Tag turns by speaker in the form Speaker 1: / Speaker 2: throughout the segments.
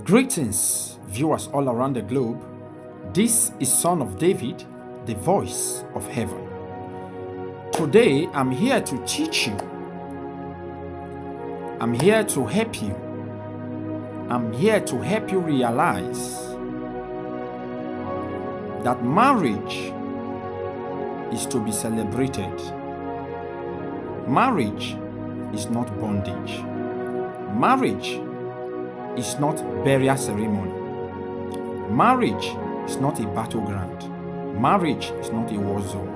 Speaker 1: Greetings, viewers all around the globe. This is Son of David, the voice of heaven. Today, I'm here to teach you. I'm here to help you. I'm here to help you realize that marriage is to be celebrated. Marriage is not bondage. Marriage is not burial ceremony. Marriage is not a battleground. Marriage is not a war zone.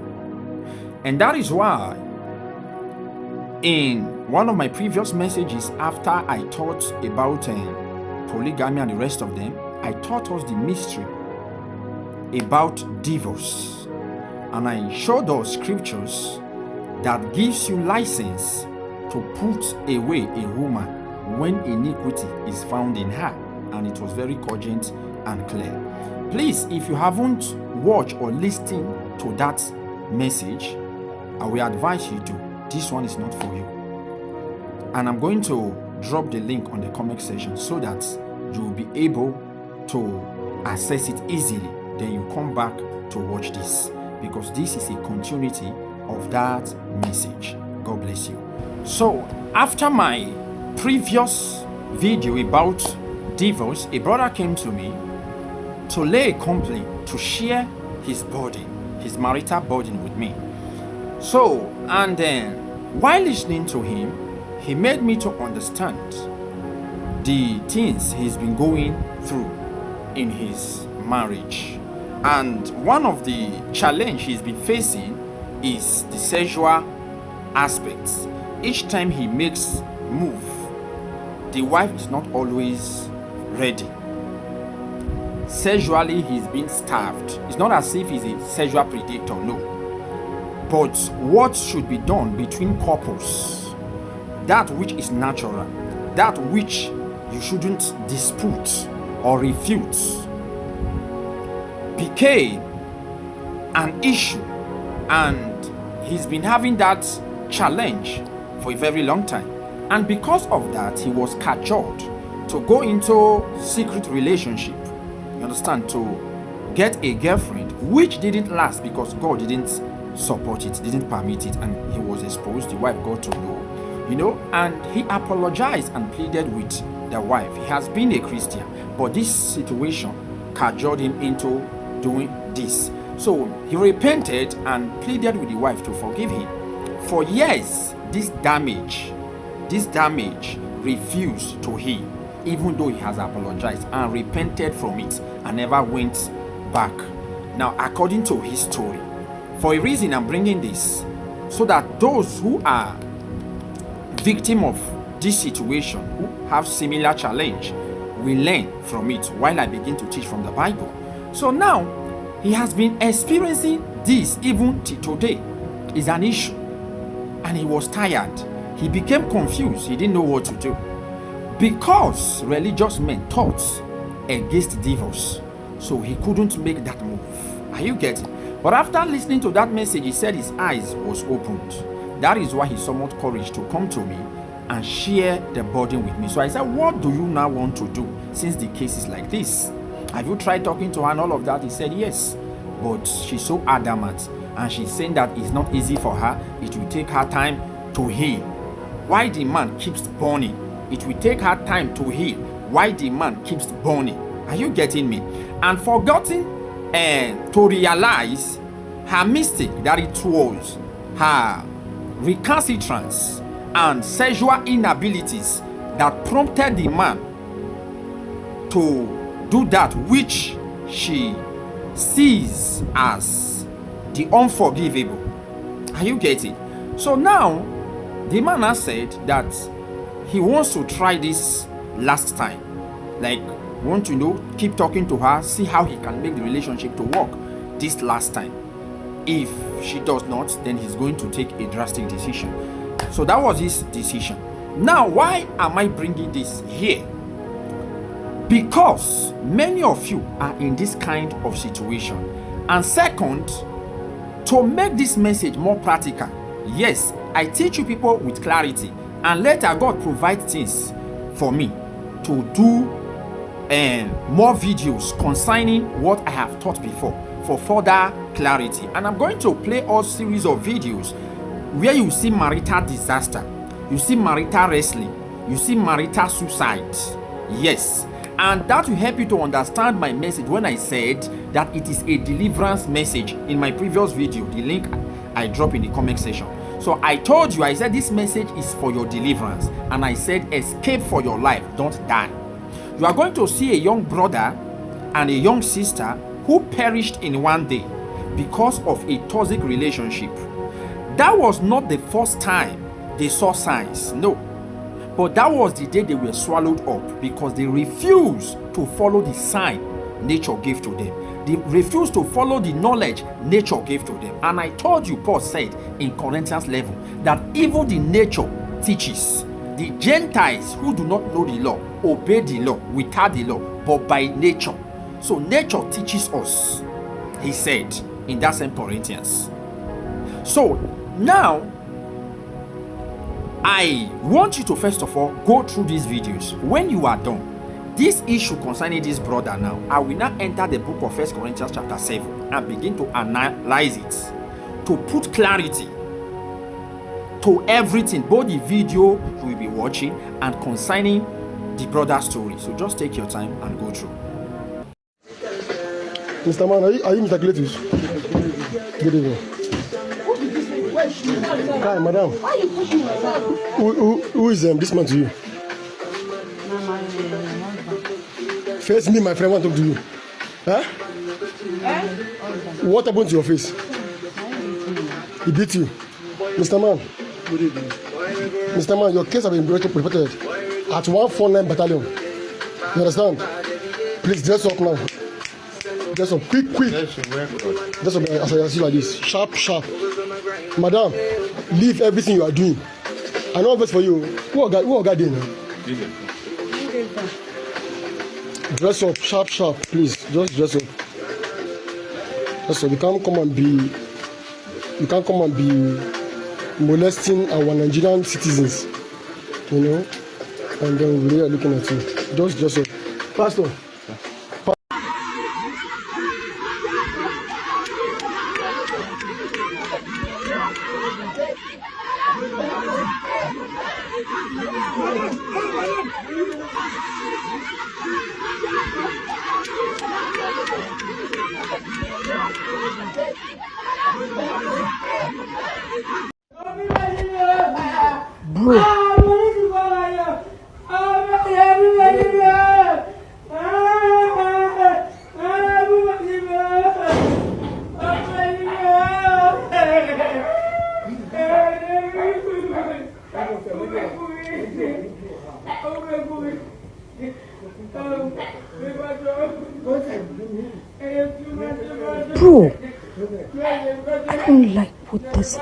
Speaker 1: And that is why in one of my previous messages, after I taught about polygamy and the rest of them, I taught us the mystery about divorce. And I showed us scriptures that gives you license to put away a woman when iniquity is found in her, and it was very cogent and clear. Please, if you haven't watched or listened to that message, I will advise you to. This one is not for you. And I'm going to drop the link on the comment section so that you will be able to access it easily. Then you come back to watch this, because this is a continuity of that message. God bless you. So, after my previous video about divorce, a brother came to me to lay a complaint, to share his burden, his marital burden with me. So, and then while listening to him, he made me to understand the things he's been going through in his marriage. And one of the challenge he's been facing is the sexual aspects. Each time he makes move, the wife is not always ready. Sexually, he's been starved. It's not as if he's a sexual predator, no. But what should be done between couples, that which is natural, that which you shouldn't dispute or refute, became an issue, and he's been having that challenge for a very long time. And because of that, he was cajoled to go into secret relationship, you understand, to get a girlfriend, which didn't last because God didn't support it, didn't permit it, and he was exposed. The wife got to know, and he apologized and pleaded with the wife. He has been a Christian, but this situation cajoled him into doing this. So he repented and pleaded with the wife to forgive him. For years, this damage refused to heal, even though he has apologized and repented from it and never went back. Now, according to his story, for a reason I'm bringing this, so that those who are victim of this situation, who have similar challenge, will learn from it while I begin to teach from the Bible. So now, he has been experiencing this even till today. Is an issue, and he was tired. He became confused. He didn't know what to do, because religious men taught against divorce, so he couldn't make that move. Are you getting? But after listening to that message, he said his eyes was opened. That is why he summoned courage to come to me and share the burden with me. So I said, what do you now want to do since the case is like this? Have you tried talking to her and all of that? He said yes, but she's so adamant, and she's saying that it's not easy for her. It will take her time to heal. Why the man keeps burning? It will take her time to heal. Why the man keeps burning? Are you getting me? And forgotten to realize her mistake, that it was her recalcitrance and sexual inabilities that prompted the man to do that which she sees as the unforgivable. Are you getting? So now the man has said that he wants to try this last time, like want to keep talking to her, see how he can make the relationship to work this last time. If she does not, then he's going to take a drastic decision. So that was his decision. Now, why am I bringing this here? Because many of you are in this kind of situation. And second, to make this message more practical, yes, I teach you people with clarity, And later, God provides things for me to do more videos concerning what I have taught before for further clarity. And I'm going to play a series of videos where you see marital disaster, you see marital wrestling, you see marital suicide. Yes. And that will help you to understand my message when I said that it is a deliverance message in my previous video. The link I drop in the comment section. So I told you, I said this message is for your deliverance. And I said escape for your life, don't die. You are going to see a young brother and a young sister who perished in one day because of a toxic relationship. That was not the first time they saw signs, no. But that was the day they were swallowed up because they refused to follow the sign nature gave to them. They refused to follow the knowledge nature gave to them. And I told you, Paul said in Corinthians 11, that even the nature teaches. The Gentiles who do not know the law obey the law without the law, but by nature. So nature teaches us, he said in that same Corinthians. So now, I want you to first of all go through these videos. When you are done, this issue concerning this brother now, I will now enter the book of 1 Corinthians chapter 7 and begin to analyze it, to put clarity to everything, both the video you will be watching and concerning the brother's story. So just take your time and go through.
Speaker 2: Mr. Man, are you Mr. Cletus? Good evening. Hi, madam.
Speaker 3: Why are you pushing yourself?
Speaker 2: Who is this man to you? Face me, my friend, want to talk to you. Huh? What happened to your face? He beat you. Mr. Man. Good evening. Mr. Man, your case has been reported at 149 Battalion. You understand? Please dress up now. Dress up, quick. Dress up as I see like this. Sharp. Madam, leave everything you are doing. I know best for you. Who are guarding now? Dress up, sharp, please. Just dress up. Dress up. You can't come and be molesting our Nigerian citizens, you know, and then we are looking at you. Just dress up. Pastor.
Speaker 3: Bro. Bro, I don't like what this.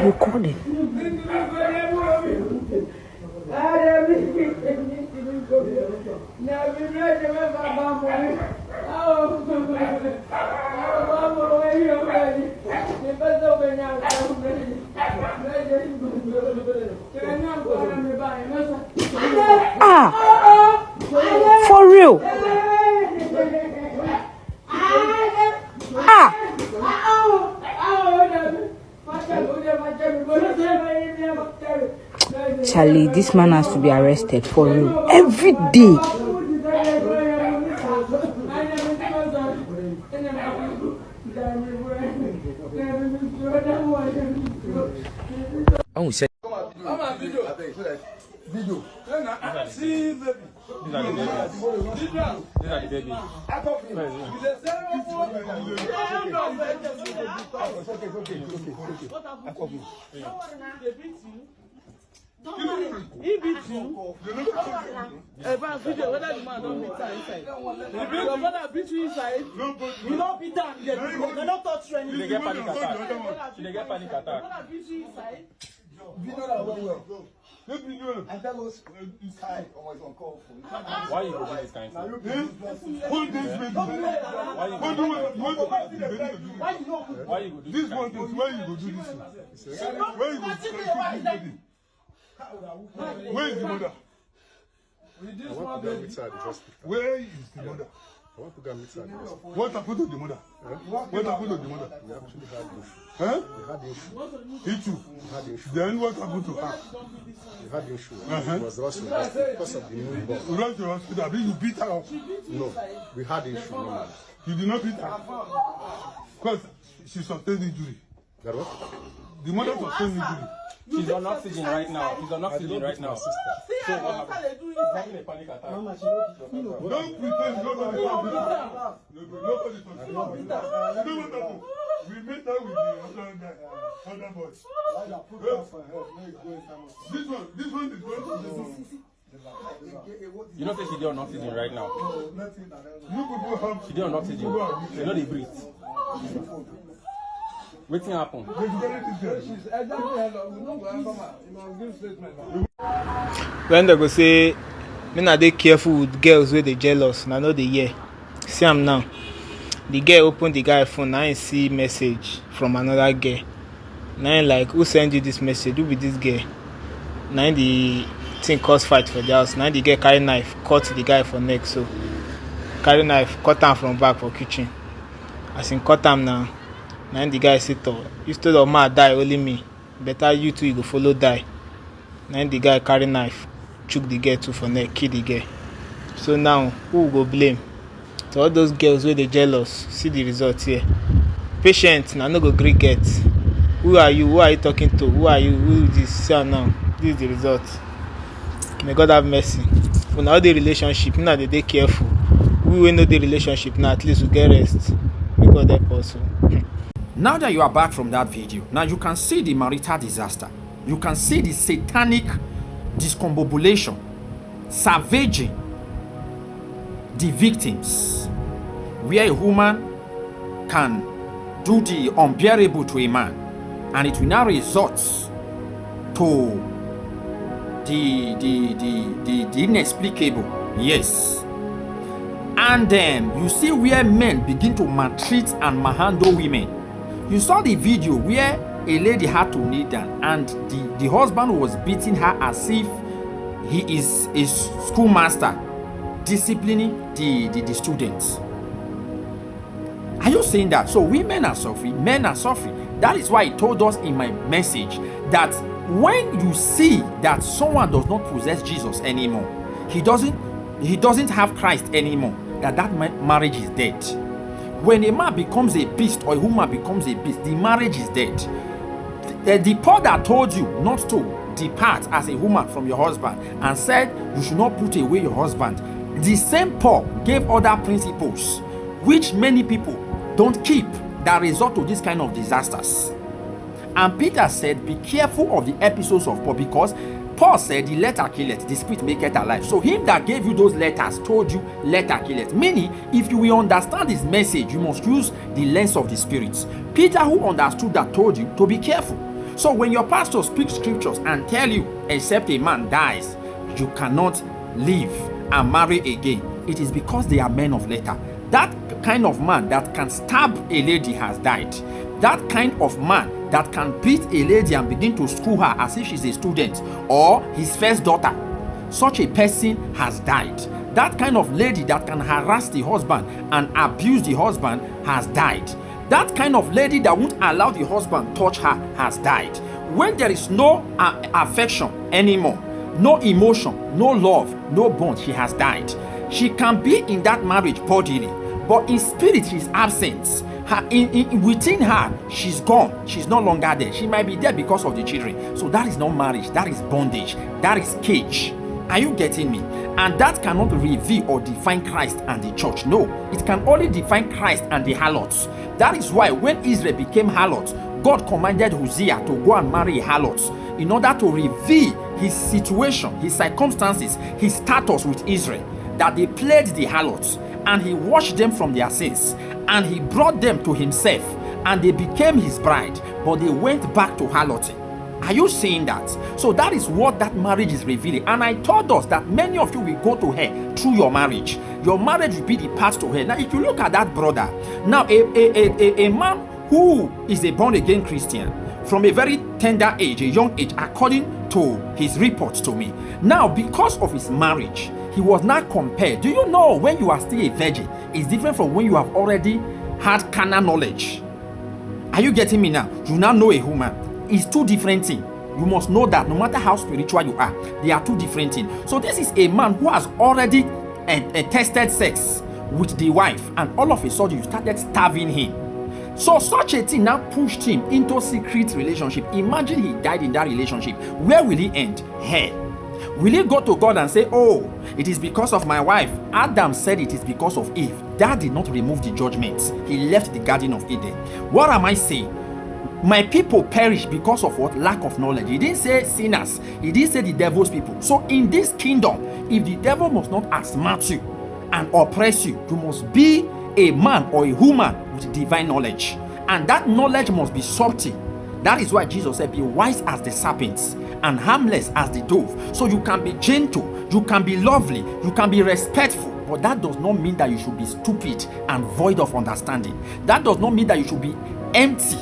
Speaker 3: Recording. For real. Charlie, this man has to be arrested for real. Every day.
Speaker 4: Oh, say.
Speaker 2: Video.
Speaker 4: See, baby. These are the babies. These are the babies.
Speaker 5: He beat you. Video, whether the man don't beat her inside. Your brother beat you inside. You don't beat her. They don't touch you anything.
Speaker 4: They get panic attack. They get panic attack.
Speaker 5: Your brother beat you inside.
Speaker 4: Why you go do this kind of thing?
Speaker 6: Hold this baby.
Speaker 4: Why you go do
Speaker 6: This
Speaker 4: this
Speaker 6: one
Speaker 4: kind of
Speaker 6: is where you go do this. Where you go do this baby? Where is the mother?
Speaker 7: I want to go meet her at the hospital.
Speaker 6: Where is the mother?
Speaker 7: I want to go meet her at the hospital.
Speaker 6: What happened to the mother? What happened to the mother?
Speaker 7: We actually had issue.
Speaker 6: Huh?
Speaker 7: We had issue.
Speaker 6: Issue.
Speaker 7: We had issue.
Speaker 6: Then what happened to her?
Speaker 7: We had issue. It was rushed to the hospital because of the newborn.
Speaker 6: You ran to the hospital. I mean, you beat her up.
Speaker 7: No, we had issue. No,
Speaker 6: You did not beat her. Because she sustained injury.
Speaker 7: that what?
Speaker 6: The mother sustained injury.
Speaker 4: She's on oxygen right now. She's on oxygen right now.
Speaker 7: Sister.
Speaker 4: So what happened? She's having a panic attack.
Speaker 6: Don't pretend nobody touched her. Nobody touched her. You know what happened? We met her with the other boys. This one is going to
Speaker 4: You know, say she's on oxygen right now.
Speaker 6: You people have.
Speaker 4: She's on oxygen. She know they breathe. Wetin happen?
Speaker 8: When they go say, "Me na dey careful with girls wey dey jealous," na no dey hear. See am now. The girl open the guy phone, now he see message from another girl. Now he like, who send you this message? Who be this girl? Now the thing cause fight for the house. Now the girl carry knife, cut the guy for neck. So carry knife, cut am from back for kitchen. As in cut am now. Now the guy say, "Oh, instead of ma die, only me. Better you two, you go follow die." Now the guy carry knife, choke the girl too for neck, kill the girl. So now, who go blame? To all those girls wey dey jealous, see the result here. Patient na no go gree get. Who are you? Who are you talking to? Who are you? Who is this? See am now. This is the result. May God have mercy. For now the relationship, now they dey careful. We wey know the relationship now, at least we get rest. May God help us.
Speaker 1: Now that you are back from that video, now you can see the marital disaster. You can see the satanic discombobulation, savaging the victims, where a woman can do the unbearable to a man, and it will now resort to the inexplicable. Yes. And then you see where men begin to maltreat and manhandle women. You saw the video where a lady had to kneel down and the husband was beating her as if he is a schoolmaster disciplining the students. Are you saying that? So women are suffering, men are suffering. That is why I told us in my message that when you see that someone does not possess Jesus anymore, he doesn't have Christ anymore, that marriage is dead. When a man becomes a beast or a woman becomes a beast, the marriage is dead. The Paul that told you not to depart as a woman from your husband and said you should not put away your husband, the same Paul gave other principles which many people don't keep, that result to this kind of disasters. And Peter said, be careful of the episodes of Paul, because Paul said the letter killeth, the spirit maketh alive. So him that gave you those letters told you letter killeth. Meaning, if you will understand his message, you must use the lens of the spirits. Peter, who understood that, told you to be careful. So when your pastor speaks scriptures and tell you, except a man dies, you cannot live and marry again, it is because they are men of letter. That kind of man that can stab a lady has died. That kind of man that can beat a lady and begin to school her as if she's a student or his first daughter, such a person has died. That kind of lady that can harass the husband and abuse the husband has died. That kind of lady that won't allow the husband touch her has died. When there is no affection anymore, no emotion, no love, no bond, she has died. She can be in that marriage bodily, but in spirit she's absent. Within her, she's gone. She's no longer there. She might be there because of the children. So that is not marriage. That is bondage. That is cage. Are you getting me? And that cannot reveal or define Christ and the church. No, it can only define Christ and the harlots. That is why when Israel became harlots, God commanded Hosea to go and marry a harlot in order to reveal his situation, his circumstances, his status with Israel, that they played the harlots, and he washed them from their sins, and he brought them to himself, and they became his bride, but they went back to harlotry. Are you seeing that? So that is what that marriage is revealing. And I told us that many of you will go to hell through your marriage. Your marriage will be the path to hell. Now, if you look at that brother, now a man who is a born-again Christian from a very tender age, a young age, according to his reports to me. Now, because of his marriage, he was not compared. Do you know when you are still a virgin, it's different from when you have already had carnal knowledge? Are you getting me now? You now know a woman. It's two different things. You must know that no matter how spiritual you are, they are two different things. So this is a man who has already tested sex with the wife, and all of a sudden you started starving him. So such a thing now pushed him into secret relationship. Imagine he died in that relationship. Where will he end? Hell. Will he go to God and say, oh, it is because of my wife? Adam said it is because of Eve. That did not remove the judgments. He left the Garden of Eden. What am I saying? My people perish because of what? Lack of knowledge. He didn't say sinners. He didn't say the devil's people. So in this kingdom, if the devil must not outsmart you and oppress you, you must be a man or a woman with divine knowledge. And that knowledge must be subtle. That is why Jesus said, be wise as the serpents and harmless as the dove. So you can be gentle, you can be lovely, you can be respectful. But that does not mean that you should be stupid and void of understanding. That does not mean that you should be empty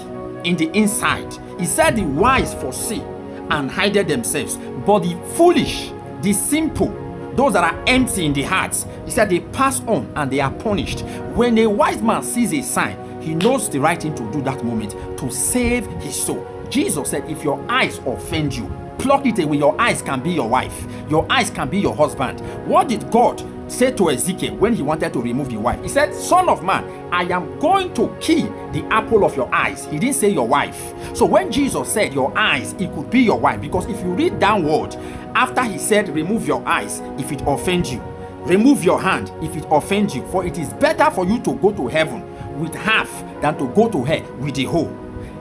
Speaker 1: in the inside. He said the wise forsake and hide themselves, but the foolish, the simple, those that are empty in the hearts, he said they pass on and they are punished. When a wise man sees a sign, he knows the right thing to do that moment to save his soul. Jesus said, if your eyes offend you, pluck it away. Your eyes can be your wife, your eyes can be your husband. What did God say to Ezekiel when he wanted to remove the wife? He said, son of man, I am going to kill the apple of your eyes. He didn't say your wife. So when Jesus said your eyes, it could be your wife, because if you read downward, after he said remove your eyes if it offends you, remove your hand if it offends you, for it is better for you to go to heaven with half than to go to hell with the whole.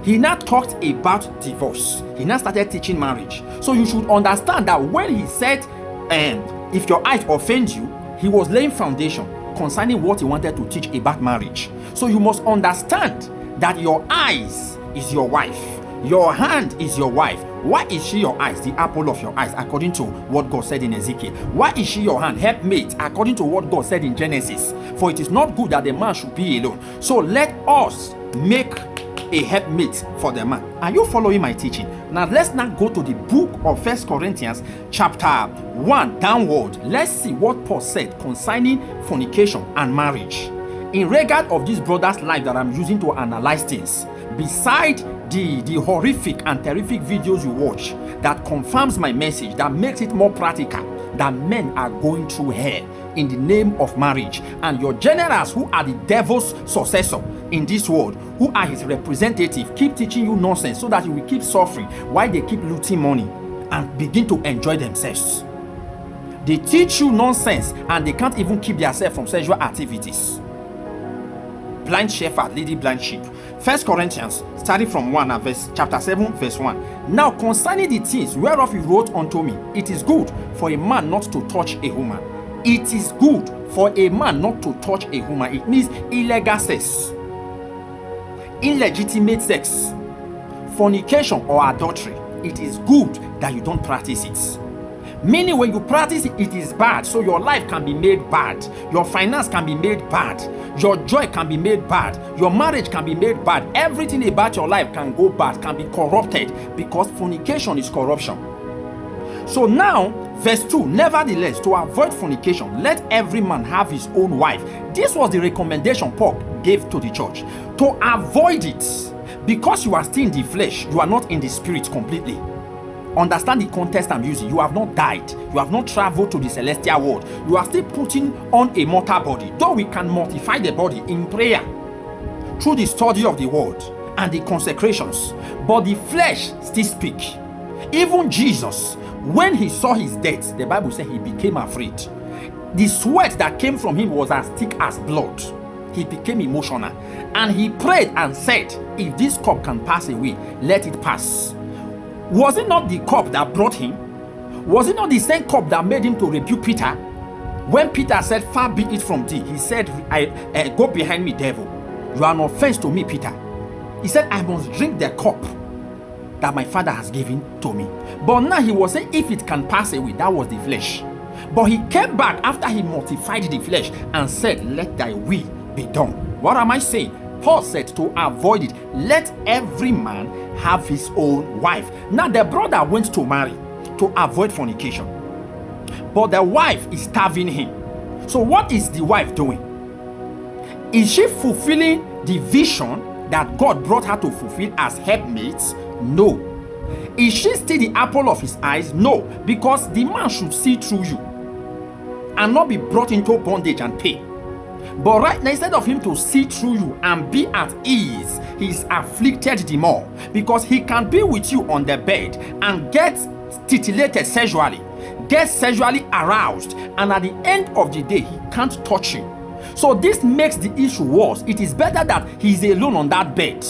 Speaker 1: He now talked about divorce. He now started teaching marriage. So you should understand that when he said if your eyes offend you, he was laying foundation concerning what he wanted to teach about marriage. So you must understand that your eyes is your wife, your hand is your wife. Why is she your eyes? The apple of your eyes, according to what God said in Ezekiel. Why is she your hand? Helpmate, according to what God said in Genesis. For it is not good that the man should be alone. So let us make a helpmate for the man. Are you following my teaching? Now let's now go to the book of 1 Corinthians chapter 1 downward. Let's see what Paul said concerning fornication and marriage. In regard of this brother's life that I'm using to analyze things, beside the horrific and terrific videos you watch that confirms my message, that makes it more practical, that men are going through hell in the name of marriage, and your generals, who are the devil's successor in this world, who are his representative, keep teaching you nonsense so that you will keep suffering while they keep looting money and begin to enjoy themselves. They teach you nonsense and they can't even keep themselves from sexual activities. Blind shepherd leading blind sheep. 1 Corinthians, starting from 1 and chapter 7, verse 1. Now concerning the things whereof you wrote unto me, it is good for a man not to touch a woman. It is good for a man not to touch a woman. It means illegal sex, illegitimate sex, fornication or adultery. It is good that you don't practice it. Meaning when you practice it, it is bad. So your life can be made bad. Your finance can be made bad. Your joy can be made bad. Your marriage can be made bad. Everything about your life can go bad, can be corrupted, because fornication is corruption. So now, verse 2, nevertheless, to avoid fornication, let every man have his own wife. This was the recommendation Paul gave to the church. To avoid it, because you are still in the flesh, you are not in the spirit completely. Understand the context I'm using. You have not died. You have not traveled to the celestial world. You are still putting on a mortal body. Though we can mortify the body in prayer through the study of the word and the consecrations, but the flesh still speaks. Even Jesus, when he saw his death, the Bible said he became afraid. The sweat that came from him was as thick as blood. He became emotional and he prayed and said, if this cup can pass away, let it pass. Was it not the cup that brought him? Was it not the same cup that made him to rebuke Peter? When Peter said, far be it from thee, he said, go behind me, devil. You are an offense to me, Peter. He said, I must drink the cup that my Father has given to me. But now he was saying, if it can pass away, that was the flesh. But he came back after he mortified the flesh and said, let thy will be done. What am I saying? Paul said to avoid it, let every man have his own wife. Now the brother went to marry to avoid fornication, but the wife is starving him. So what is the wife doing? Is she fulfilling the vision that God brought her to fulfill as helpmates? No. Is she still the apple of his eyes? No, because the man should see through you and not be brought into bondage and pain. But right now, instead of him to see through you and be at ease, he is afflicted the more, because he can be with you on the bed and get titillated sexually, get sexually aroused, and at the end of the day, he can't touch you. So this makes the issue worse. It is better that he's alone on that bed,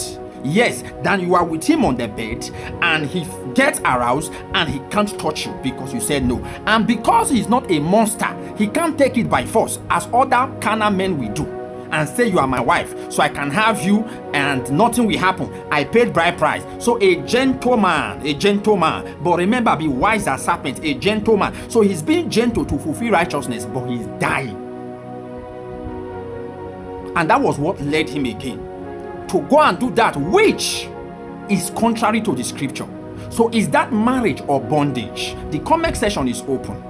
Speaker 1: yes, than you are with him on the bed and he gets aroused and he can't touch you because you said no. And because he's not a monster, he can't take it by force as other carnal men will do and say, you are my wife, so I can have you and nothing will happen. I paid bride price. So a gentleman, but remember, be wise as serpent, a gentleman. So he's being gentle to fulfill righteousness, but he's dying. And that was what led him again to go and do that which is contrary to the scripture. So is that marriage or bondage? The comment section is open.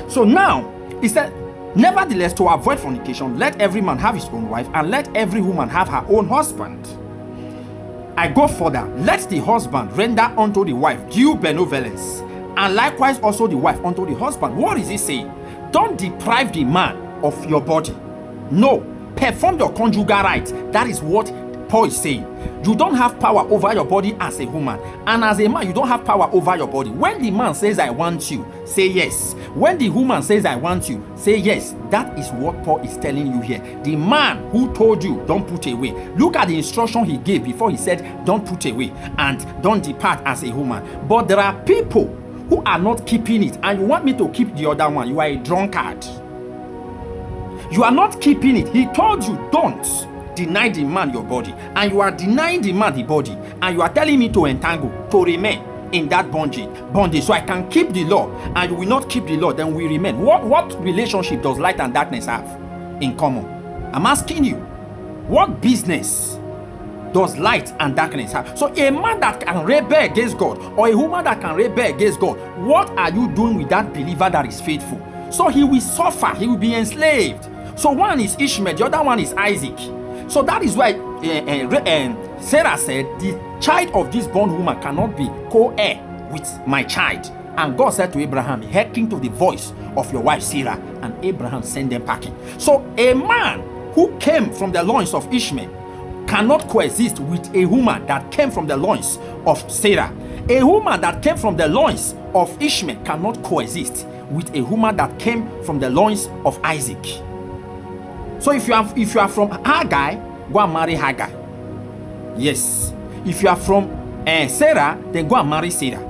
Speaker 1: So now he said, nevertheless, to avoid fornication, let every man have his own wife, and let every woman have her own husband. I go further. Let the husband render unto the wife due benevolence, and likewise also the wife unto the husband. What is he saying? Don't deprive the man of your body. No. Perform your conjugal rights. That is what Paul is saying. You don't have power over your body as a woman, and as a man you don't have power over your body. When the man says I want you, say yes. When the woman says I want you, say yes. That is what Paul is telling you here. The man who told you don't put away, look at the instruction he gave before he said don't put away and don't depart as a woman. But there are people who are not keeping it, and you want me to keep the other one. You are a drunkard. You are not keeping it. He told you don't deny the man your body, and you are denying the man the body, and you are telling me to entangle, to remain in that bondage, so I can keep the law and you will not keep the law, then we remain. What relationship does light and darkness have in common? I'm asking you, what business does light and darkness have? So a man that can rebel against God, or a woman that can rebel against God, what are you doing with that believer that is faithful? So he will suffer, he will be enslaved. So one is Ishmael, the other one is Isaac. So that is why Sarah said, the child of this born woman cannot be co-heir with my child. And God said to Abraham, hearken to the voice of your wife Sarah. And Abraham sent them packing. So a man who came from the loins of Ishmael cannot coexist with a woman that came from the loins of Sarah. A woman that came from the loins of Ishmael cannot coexist with a woman that came from the loins of Isaac. So if you are from Hagar, go and marry Hagar. Yes. If you are from Sarah, then go and marry Sarah.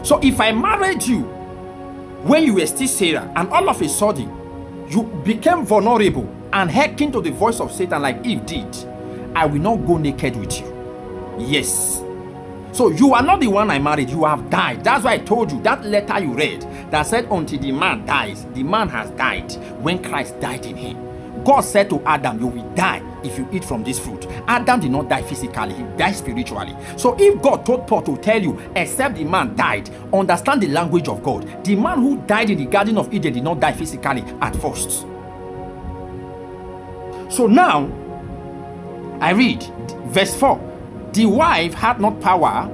Speaker 1: So if I married you when you were still Sarah, and all of a sudden you became vulnerable and hearkened to the voice of Satan like Eve did, I will not go naked with you. Yes. So you are not the one I married, you have died. That's why I told you that letter you read that said until the man dies, the man has died when Christ died in him. God said to Adam, you will die if you eat from this fruit. Adam did not die physically, he died spiritually. So if God told Paul to tell you, except the man died, understand the language of God. The man who died in the Garden of Eden did not die physically at first. So now, I read verse 4. The wife had not power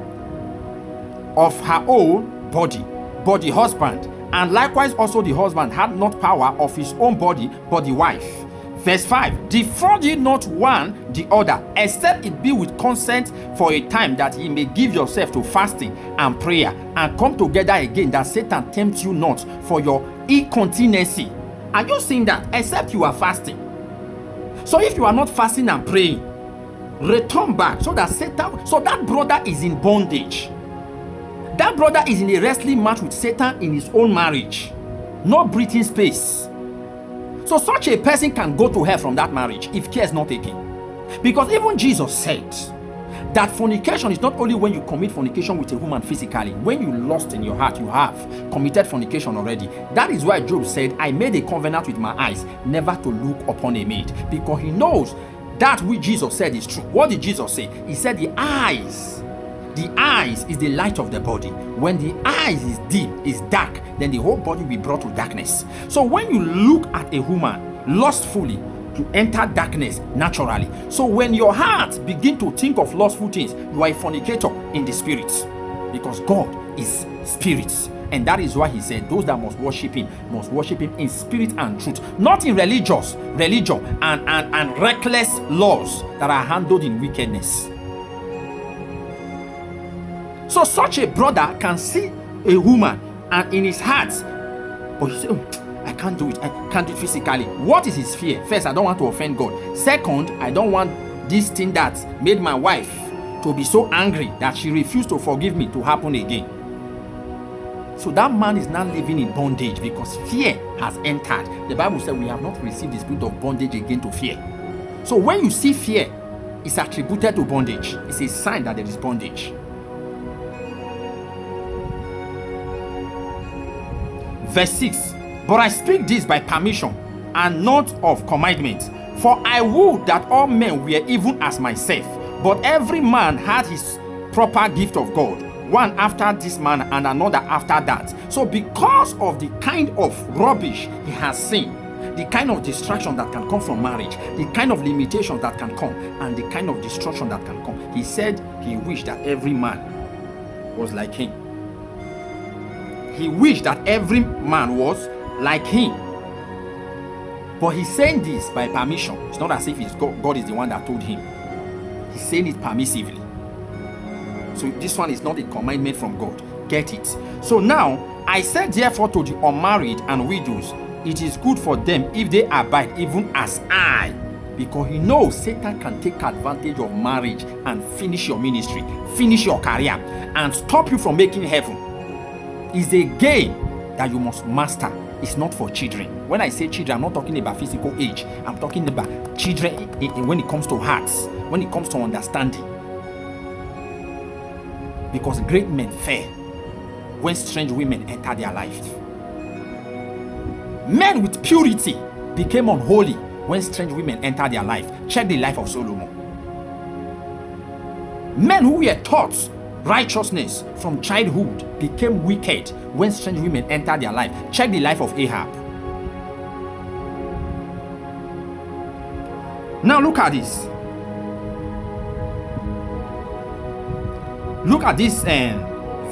Speaker 1: of her own body, but the husband, and likewise also the husband had not power of his own body, but the wife. Verse 5, defraud ye not one the other, except it be with consent for a time, that ye may give yourself to fasting and prayer, and come together again, that Satan tempt you not for your incontinency. Are you seeing that? Except you are fasting. So if you are not fasting and praying, return back, so that Satan, so that brother is in bondage. That brother is in a wrestling match with Satan in his own marriage. No breathing space. So such a person can go to hell from that marriage if care is not taken. Because even Jesus said That fornication is not only when you commit fornication with a woman physically. When you lust in your heart, you have committed fornication already. That is why Job said, I made a covenant with my eyes, never to look upon a maid. Because he knows that which Jesus said is true. What did Jesus say? He said the eyes is the light of the body. When the eyes is dim, is dark, then the whole body will be brought to darkness. So when you look at a woman lustfully, you enter darkness naturally. So when your heart begin to think of lustful things, you are a fornicator in the spirit, because God is spirit. And that is why he said those that must worship him in spirit and truth, not in religion and reckless laws that are handled in wickedness. So such a brother can see a woman and in his heart, but he says, I can't do it. I can't do it physically. What is his fear? First, I don't want to offend God. Second, I don't want this thing that made my wife to be so angry that she refused to forgive me to happen again. So that man is now living in bondage because fear has entered. The Bible said we have not received the spirit of bondage again to fear. So when you see fear, it's attributed to bondage. It's a sign that there is bondage. Verse 6. But I speak this by permission and not of commandment. For I would that all men were even as myself. But every man had his proper gift of God, one after this man and another after that. So because of the kind of rubbish he has seen, the kind of distraction that can come from marriage, the kind of limitations that can come, and the kind of destruction that can come, he said he wished that every man was like him. He wished that every man was like him. But he's saying this by permission. It's not as if God is the one that told him. He's saying it permissively. So this one is not a commandment from God. Get it? So now, I said therefore to the unmarried and widows, it is good for them if they abide even as I. Because he knows Satan can take advantage of marriage and finish your ministry, finish your career, and stop you from making heaven. It's a game that you must master. It's not for children. When I say children, I'm not talking about physical age. I'm talking about children when it comes to hearts, when it comes to understanding. Because great men fail when strange women enter their life. Men with purity became unholy when strange women enter their life. Check the life of Solomon. Men who were taught righteousness from childhood became wicked when strange women entered their life. Check the life of Ahab. Now look at this. Look at this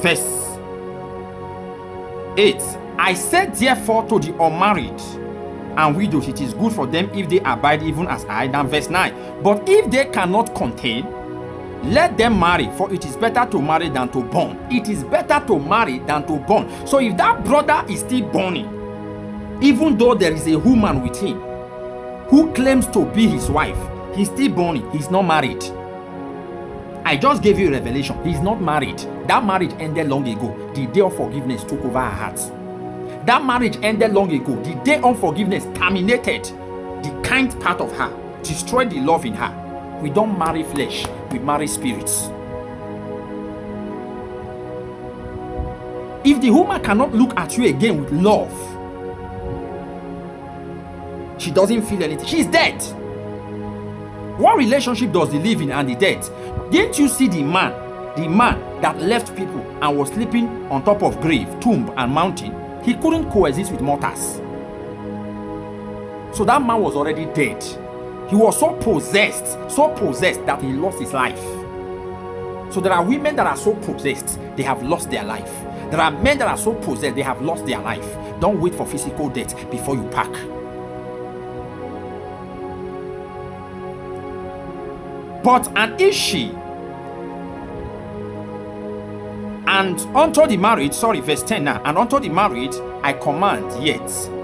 Speaker 1: verse 8. I said therefore to the unmarried and widows, it is good for them if they abide even as I. Then verse 9. But if they cannot contain, let them marry, for it is better to marry than to burn. It is better to marry than to burn. So if that brother is still burning, even though there is a woman with him who claims to be his wife, he's still burning. He's not married. I just gave you a revelation. He's not married. That marriage ended long ago. The day of forgiveness took over her heart. That marriage ended long ago. The day of forgiveness terminated the kind part of her, destroyed the love in her. We don't marry flesh, we marry spirits. If the woman cannot look at you again with love, she doesn't feel anything. She's dead. What relationship does the living and the dead? Didn't you see the man that left people and was sleeping on top of grave, tomb, and mountain? He couldn't coexist with mortals. So that man was already dead. He was so possessed that he lost his life. So there are women that are so possessed, they have lost their life. There are men that are so possessed, they have lost their life. Don't wait for physical death before you pack. But and if she, and unto the married, verse 10 now, and unto the married I command, yet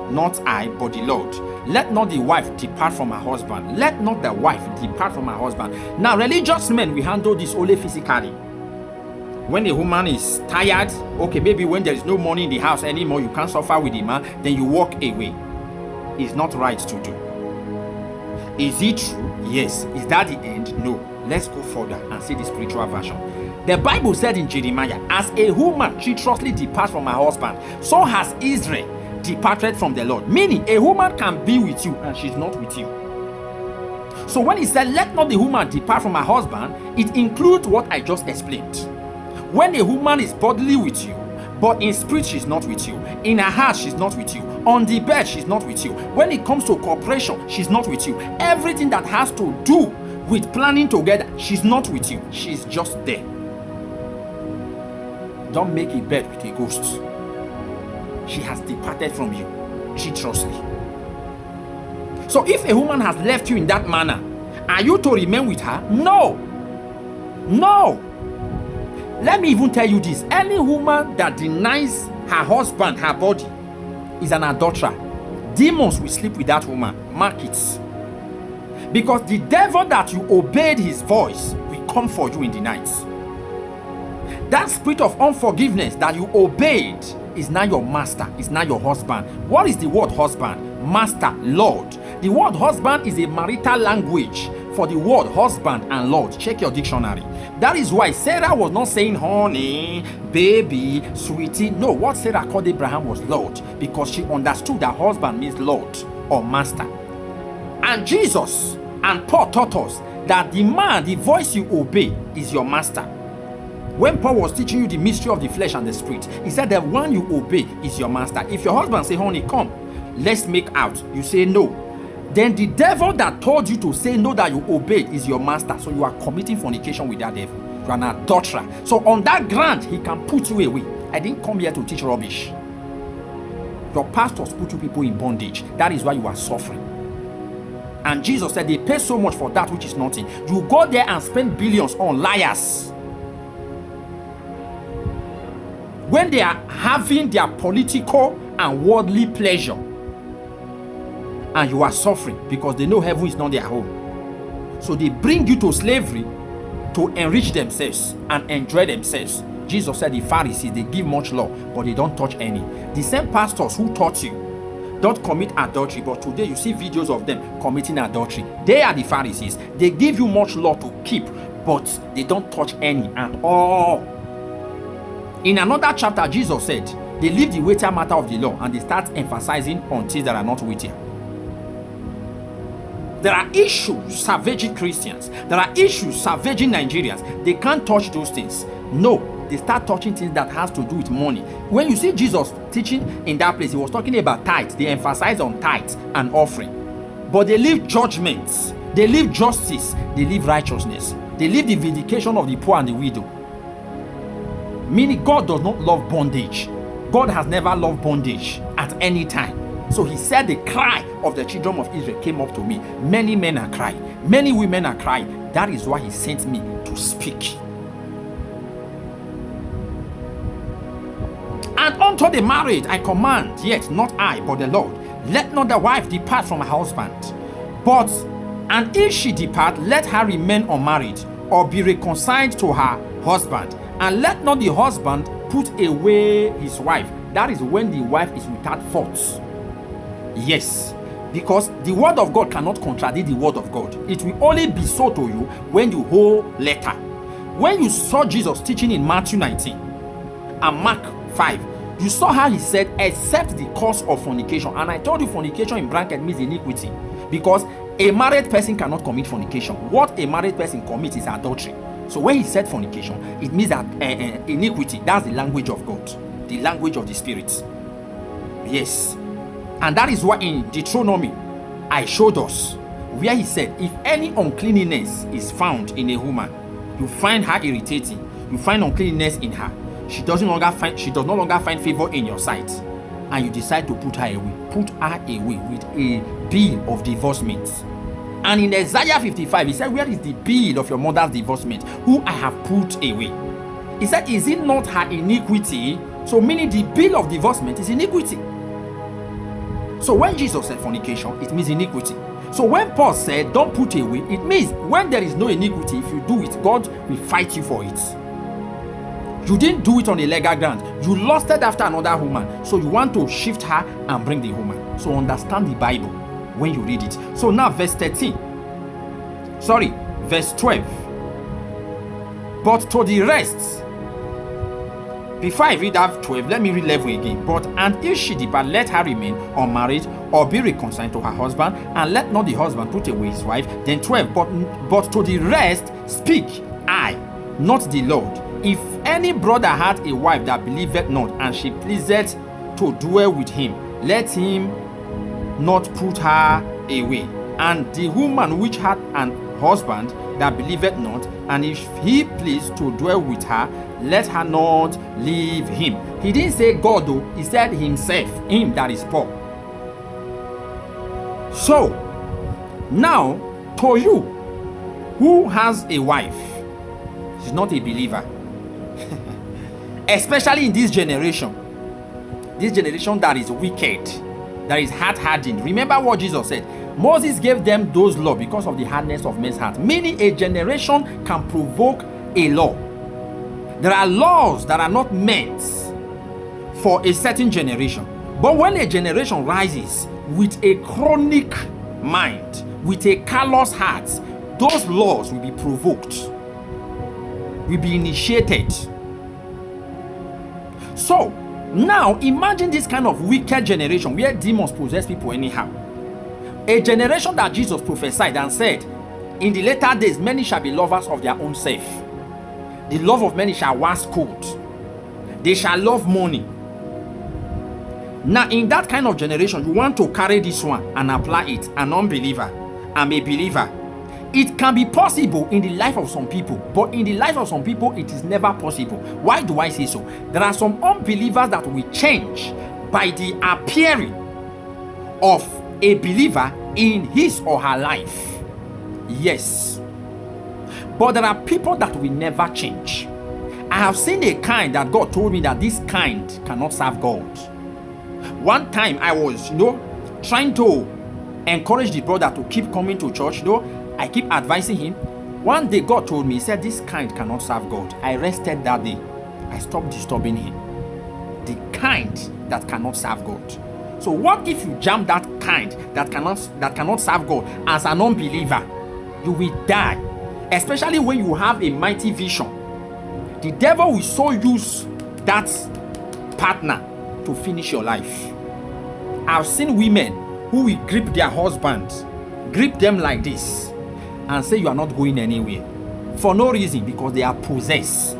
Speaker 1: not I, but the Lord. Let not the wife depart from her husband. Let not the wife depart from her husband. Now, religious men, we handle this only physically. When a woman is tired, okay, maybe when there is no money in the house anymore, you can't suffer with the man, then you walk away. It's not right to do. Is it true? Yes. Is that the end? No. Let's go further and see the spiritual version. The Bible said in Jeremiah, as a woman treacherously departs from her husband, so has Israel departed from the Lord. Meaning, a woman can be with you and she's not with you. So when he said, let not the woman depart from her husband, it includes what I just explained. When a woman is bodily with you, but in spirit she's not with you, in her heart she's not with you, on the bed she's not with you, when it comes to cooperation she's not with you, everything that has to do with planning together, she's not with you, she's just there. Don't make a bed with a ghost. She has departed from you treacherously. So if a woman has left you in that manner, are you to remain with her? No. No. Let me even tell you this. Any woman that denies her husband her body is an adulterer. Demons will sleep with that woman. Mark it. Because the devil that you obeyed his voice will come for you in the night. That spirit of unforgiveness that you obeyed is now your master, is now your husband. What is the word husband? Master, Lord. The word husband is a marital language for the word husband and Lord. Check your dictionary. That is why Sarah was not saying honey, baby, sweetie. No, what Sarah called Abraham was Lord, because she understood that husband means Lord or master. And Jesus and Paul taught us that the man, the voice you obey, is your master. When Paul was teaching you the mystery of the flesh and the spirit, he said the one you obey is your master. If your husband say, honey, come, let's make out, you say no, then the devil that told you to say no that you obeyed is your master. So you are committing fornication with that devil. You are an adulterer. So on that ground, he can put you away. I didn't come here to teach rubbish. Your pastors put you people in bondage. That is why you are suffering. And Jesus said they pay so much for that which is nothing. You go there and spend billions on liars. When they are having their political and worldly pleasure, and you are suffering because they know heaven is not their home. So they bring you to slavery to enrich themselves and enjoy themselves. Jesus said the Pharisees, they give much law, but they don't touch any. The same pastors who taught you, don't commit adultery, but today you see videos of them committing adultery. They are the Pharisees. They give you much law to keep, but they don't touch any at all. In another chapter, Jesus said, they leave the weightier matter of the law and they start emphasizing on things that are not weightier. There are issues savaging Christians. There are issues savaging Nigerians. They can't touch those things. No, they start touching things that has to do with money. When you see Jesus teaching in that place, he was talking about tithes. They emphasize on tithes and offering. But they leave judgments. They leave justice. They leave righteousness. They leave the vindication of the poor and the widow. Meaning God does not love bondage. God has never loved bondage at any time. So he said the cry of the children of Israel came up to me. Many men are crying. Many women are crying. That is why he sent me to speak. And unto the married I command, yet not I, but the Lord, let not the wife depart from her husband. But, and if she depart, let her remain unmarried, or be reconciled to her husband. And let not the husband put away his wife. That is when the wife is without fault. Yes, because the word of God cannot contradict the word of God. It will only be so to you when you hold letter. When you saw Jesus teaching in Matthew 19 and Mark 5, you saw how he said, except the cause of fornication. And I told you fornication in bracket means iniquity. Because a married person cannot commit fornication. What a married person commits is adultery. So when he said fornication, it means that iniquity. That's the language of God. The language of the Spirit. Yes. And that is why in Deuteronomy, I showed us where he said, if any uncleanness is found in a woman, you find her irritating, you find uncleanness in her, she does no longer find favor in your sight, and you decide to put her away with a bill of divorcement. And in Isaiah 55, he said, where is the bill of your mother's divorcement, who I have put away? He said, is it not her iniquity? So meaning the bill of divorcement is iniquity. So when Jesus said fornication, it means iniquity. So when Paul said don't put away, it means when there is no iniquity, if you do it, God will fight you for it. You didn't do it on a legal ground. You lusted after another woman, so you want to shift her and bring the woman. So understand the Bible. when you read it. So now verse 13. Sorry, verse 12. But to the rest, before I read that 12, let me read 11 again. But and if she depart, let her remain unmarried or be reconciled to her husband, and let not the husband put away his wife. Then 12, but to the rest speak I, not the Lord. If any brother had a wife that believeth not, and she pleaseth to dwell with him, let him not put her away. And the woman which had an husband that believeth not, and if he please to dwell with her, let her not leave him. He didn't say God though, he said himself, him that is Paul. So, now, to you, who has a wife, she's not a believer, especially in this generation that is wicked, that is hard-hardened. Remember what Jesus said. Moses gave them those laws because of the hardness of men's heart. Meaning a generation can provoke a law. There are laws that are not meant for a certain generation. But when a generation rises with a chronic mind, with a callous heart, those laws will be provoked, will be initiated. So, now imagine this kind of wicked generation where demons possess people anyhow. A generation that Jesus prophesied and said, in the later days, many shall be lovers of their own self. The love of many shall wax cold. They shall love money. Now, in that kind of generation, you want to carry this one and apply it. An unbeliever, I'm a believer. It can be possible in the life of some people, but in the life of some people, it is never possible. Why do I say so? There are some unbelievers that will change by the appearing of a believer in his or her life. Yes. But there are people that will never change. I have seen a kind that God told me that this kind cannot serve God. One time I was, trying to encourage the brother to keep coming to church, I keep advising him. One day God told me, he said, this kind cannot serve God. I rested that day. I stopped disturbing him. The kind that cannot serve God. So what if you jam that kind that cannot serve God as an unbeliever? You will die. Especially when you have a mighty vision. The devil will so use that partner to finish your life. I've seen women who will grip their husbands, grip them like this, and say you are not going anywhere. For no reason, because they are possessed.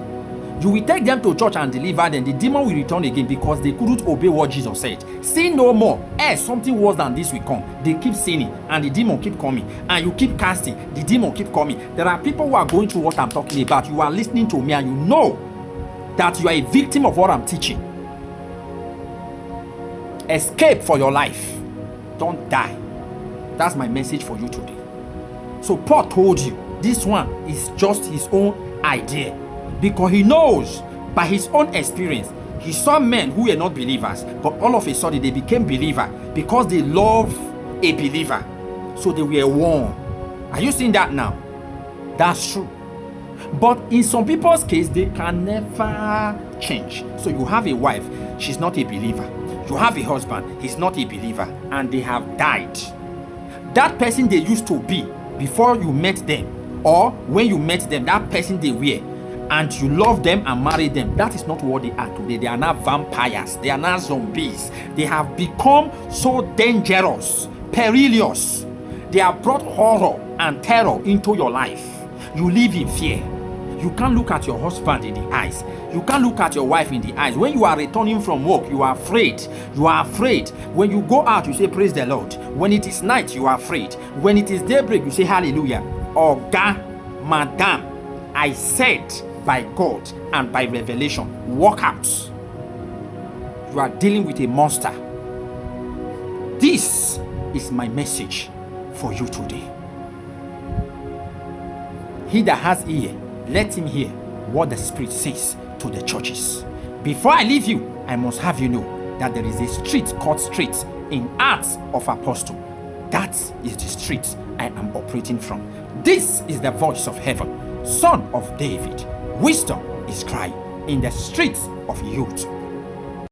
Speaker 1: You will take them to church and deliver them. The demon will return again because they couldn't obey what Jesus said. Sin no more. Something worse than this will come. They keep sinning and the demon keep coming. And you keep casting, the demon keep coming. There are people who are going through what I'm talking about. You are listening to me and you know that you are a victim of what I'm teaching. Escape for your life. Don't die. That's my message for you today. So Paul told you, this one is just his own idea. Because he knows by his own experience, he saw men who were not believers, but all of a sudden they became believers because they love a believer. So they were warned. Are you seeing that now? That's true. But in some people's case, they can never change. So you have a wife, she's not a believer. You have a husband, he's not a believer, and they have died. That person they used to be before you met them, or when you met them, that person they were, and you love them and marry them, that is not what they are today. They are now vampires. They are now zombies. They have become so dangerous, perilous. They have brought horror and terror into your life. You live in fear. You can't look at your husband in the eyes. You can't look at your wife in the eyes. When you are returning from work, you are afraid. You are afraid. When you go out, you say, praise the Lord. When it is night, you are afraid. When it is daybreak, you say, hallelujah. Oga, madam, I said, by God and by revelation, walk out. You are dealing with a monster. This is my message for you today. He that has ear, let him hear what the Spirit says to the churches. Before I leave you, I must have you know that there is a street called Street in Acts of Apostle. That is the street I am operating from. This is the voice of heaven, Son of David. Wisdom is crying in the streets of youth.